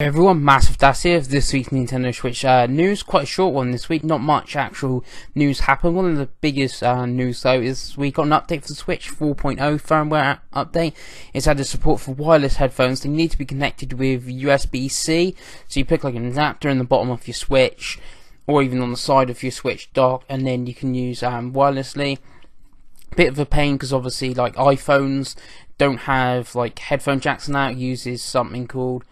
Everyone, Massive Das here. This week's Nintendo Switch news, quite a short one this week. Not much actual news happened. One of the biggest news though is we got an update for the Switch 4.0 firmware update. It's added support for wireless headphones. They need to be connected with USB-C, so you pick like an adapter in the bottom of your Switch or even on the side of your Switch dock, and then you can use wirelessly. Bit of a pain because obviously like iPhones don't have like headphone jacks now. It uses something called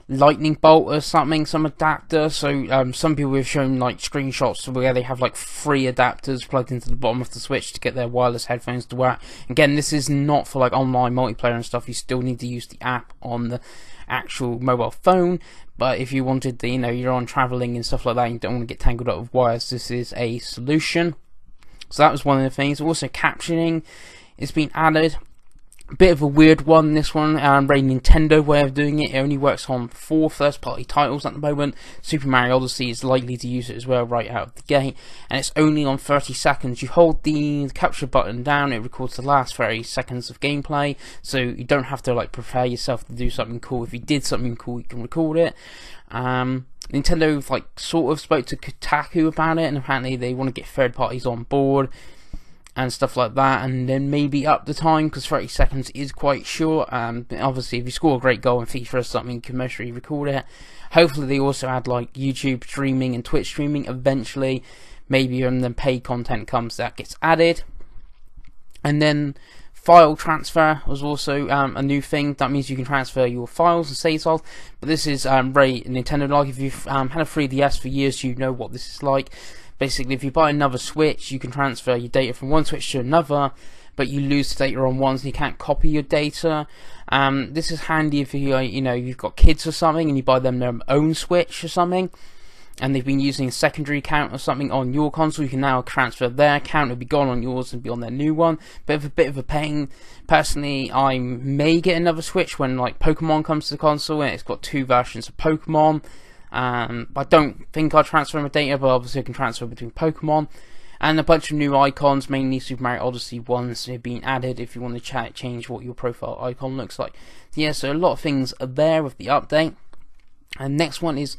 lightning bolt or something, some adapter. So some people have shown like screenshots where they have like 3 adapters plugged into the bottom of the Switch to get their wireless headphones to work. Again, this is not for like online multiplayer and stuff. You still need to use the app on the actual mobile phone, but if you wanted the, you're on traveling and stuff like that, you don't want to get tangled up with wires, this is a solution. So that was one of the things. Also, captioning is being added. A bit of a weird one, this one, very Nintendo way of doing it. It only works on 4 first-party titles at the moment. Super Mario Odyssey is likely to use it as well right out of the gate, and it's only on 30 seconds. You hold the capture button down, it records the last 30 seconds of gameplay, so you don't have to like prepare yourself to do something cool. If you did something cool, you can record it. Nintendo like sort of spoke to Kotaku about it, and apparently they want to get third parties on board and stuff like that, and then maybe up the time, because 30 seconds is quite short. Obviously if you score a great goal in FIFA or something, you can most record it. Hopefully they also add like YouTube streaming and Twitch streaming eventually, maybe when the paid content comes that gets added. And then file transfer was also a new thing. That means you can transfer your files and save files, but this is very Nintendo like. If you've had a 3DS for years, you know what this is like. Basically, if you buy another Switch, you can transfer your data from one Switch to another, but you lose the data on one, so you can't copy your data. This is handy if you've got kids or something, and you buy them their own Switch or something, and they've been using a secondary account or something on your console. You can now transfer their account; it'll be gone on yours and be on their new one. Bit of a pain. Personally, I may get another Switch when like Pokémon comes to the console, and it's got 2 versions of Pokémon. I don't think I'll transfer my data, but obviously I can transfer between Pokemon, and a bunch of new icons, mainly Super Mario Odyssey ones, have been added if you want to change what your profile icon looks like. Yeah, so a lot of things are there with the update. And next one is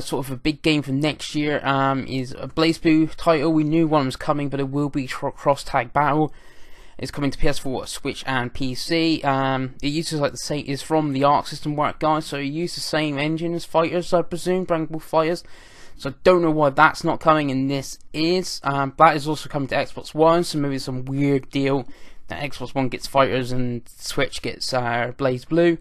sort of a big game for next year, is a BlazBlue title. We knew one was coming, but it will be cross-tag battle. It's coming to PS4, Switch, and PC. It uses like the same, is from the Arc System work guys, so it uses the same engine as Fighters, I presume, Dragon Ball Fighters. So I don't know why that's not coming, and this is. That is also coming to Xbox One, so maybe some weird deal that Xbox One gets Fighters and Switch gets BlazBlue.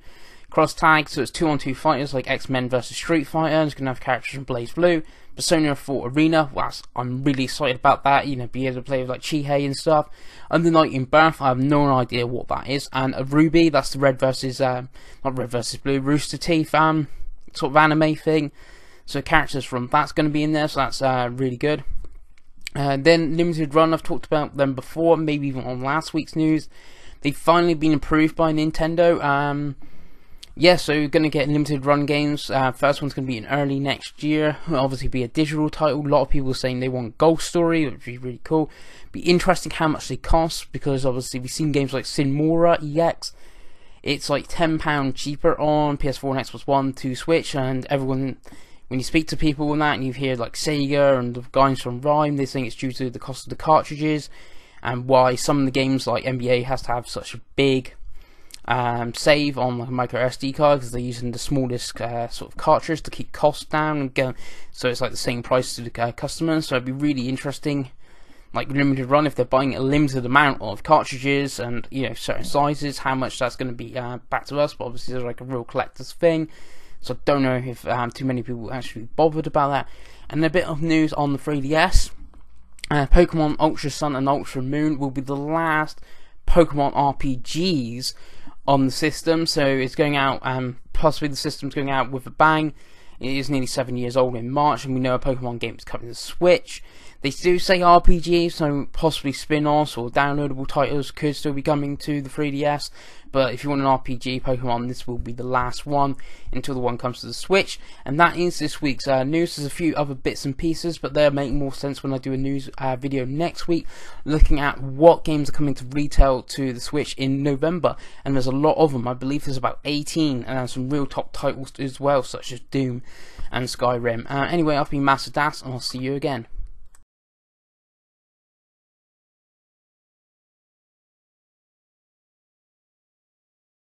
Cross tag, so it's 2-on-2 fighters like X-Men vs Street Fighter. It's going to have characters from BlazBlue. Persona 4 Arena, I'm really excited about that, be able to play with like Chihei and stuff. Under Night in Birth, I have no idea what that is. And a Ruby, that's the Red versus, not Red versus Blue, Rooster Teeth sort of anime thing. So characters from that's going to be in there, so that's really good. Then Limited Run, I've talked about them before, maybe even on last week's news. They've finally been approved by Nintendo. Yeah, so you're going to get limited run games. First one's going to be in early next year. It'll obviously be a digital title. A lot of people are saying they want Ghost Story, which would be really cool. Be interesting how much they cost, because obviously we've seen games like Sinmora EX. It's like £10 cheaper on PS4 and Xbox One to Switch, and everyone, when you speak to people on that and you hear like Sega and the guys from Rhyme, they think it's due to the cost of the cartridges, and why some of the games like NBA has to have such a big save on like a micro SD card, because they're using the smallest sort of cartridge to keep costs down, and so it's like the same price to the customers. So it'd be really interesting, like limited run, if they're buying a limited amount of cartridges and certain sizes, how much that's going to be back to us. But obviously there's like a real collector's thing, so I don't know if too many people actually bothered about that. And a bit of news on the 3DS. Pokemon Ultra Sun and Ultra Moon will be the last Pokemon RPGs on the system, so it's going out, possibly the system's going out with a bang. It is nearly 7 years old in March, and we know a Pokemon game is coming to Switch. They do say RPG, so possibly spin-offs or downloadable titles could still be coming to the 3DS, but if you want an RPG Pokemon, this will be the last one until the one comes to the Switch. And that is this week's news. There's a few other bits and pieces, but they'll make more sense when I do a news video next week, looking at what games are coming to retail to the Switch in November. And there's a lot of them. I believe there's about 18, and some real top titles as well, such as Doom and Skyrim. Anyway, I've been Master Das, and I'll see you again.